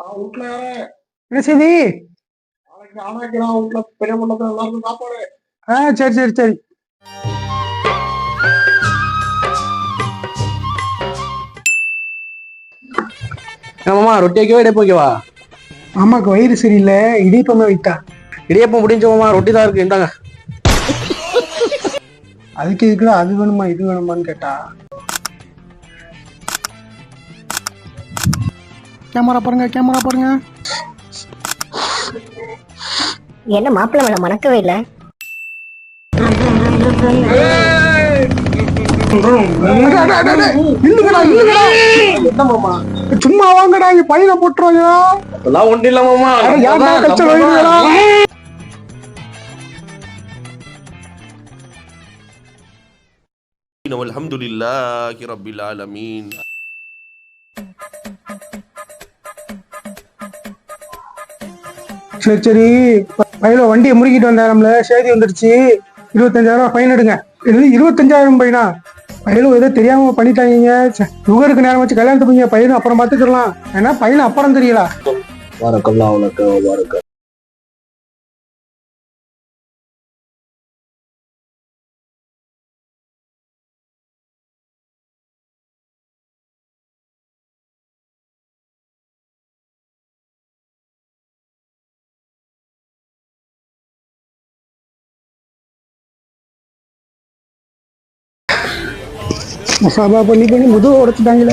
வீட்டுல என்ன செய்தி? நாளைக்கு ஆனாக்கலாம் வீட்டுல பெரிய மண்டபத்துல எல்லாருக்கும் சாப்பாடு. சரி சரி சரி. மாமா ரொட்டி வைக்கவா இடியப்பம் வைக்கவா? மாமாக்கு வயிறு சரியில்லை, இடியப்பமே வைத்தா. இடியப்பம் முடிஞ்ச மாமா, ரொட்டி தான் இருக்கு, இந்தாங்க. அதுக்கு இதுக்குள்ள அது வேணுமா இது வேணுமான்னு கேட்டா. கேமரா பாருங்க, கேமரா பாருங்க. என்ன மாப்பிள்ளை மேல மணக்கவே இல்லை. சும்மா வாங்கடா, பையனை போட்டுருவாங்க. அதெல்லாம் ஒண்ணு இல்ல மாமா. அல்ஹம்துலில்லாஹி ரப்பில் ஆலமீன். சரி சரி, பையில வண்டியை முறுக்கிட்டு வந்தாருல, சேதி வந்துடுச்சு. 25,000 ஃபைன் எடுங்க. இது 25,000 பையனா? பையனும் ஏதோ தெரியாம பண்ணிட்டாங்க. சுகருக்கு நேரம் வச்சு கல்யாணத்து போய் பையனும் அப்புறம் பார்த்துக்கலாம். ஏன்னா பையனும் அப்புறம் தெரியல. வரக்கல்லா உனக்கு வரக்க. மசாபா பண்ணி பண்ணி முதுகு உடைச்சிட்டாங்களே.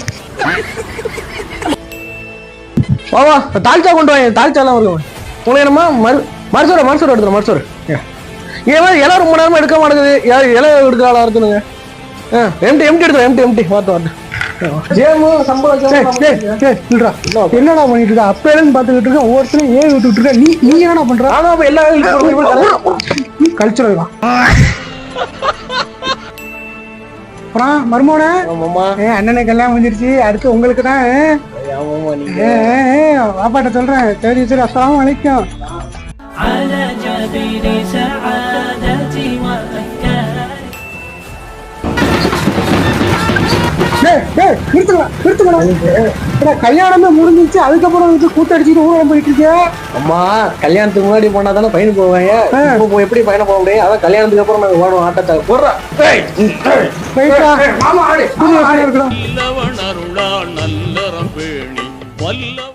வாவா தால்ச்சா கொண்டு வாங்க, தால்ச்சாலாம் இருக்கும். உனக்கு என்னமா மருசோரை எடுத்துரும், மருசோர். ஏன் இலை ரொம்ப நேரமா எடுக்க மாட்டேங்குது, இலை எடுக்க ஆளா இருக்குனுங்க. எம்டி பார்த்து என்னடா பண்ணிட்டு இருக்க? அப்பேருந்து பாத்துக்கிட்டு இருக்க, ஒவ்வொருத்தரும் ஏன் விட்டுட்டு இருக்க. நீ என்னடா பண்ற? எல்லா கல்ச்சுரல் அப்புறம் மருமோனே அண்ணனை கல்யாணம் முடிஞ்சிருச்சு. அடுத்து உங்களுக்கு தான். வாப்பாட்ட சொல்றேன். சரி சரி, அஸ்ஸலாமு அலைக்கும். கல்யாணமே முடிஞ்சிச்சு, அதுக்கப்புறம் கூத்தடிச்சுட்டு ஊரம் போயிட்டு இருக்கேன். அம்மா கல்யாணத்துக்கு முன்னாடி போனா தானே பையன் போவாங்க. எப்படி பையனை போக முடியும்? அதான் கல்யாணத்துக்கு அப்புறம் நாங்க ஓடுவோம் ஆட்டத்தை. நல்லவன் அருளால் நல்லறம் பேணி வல்ல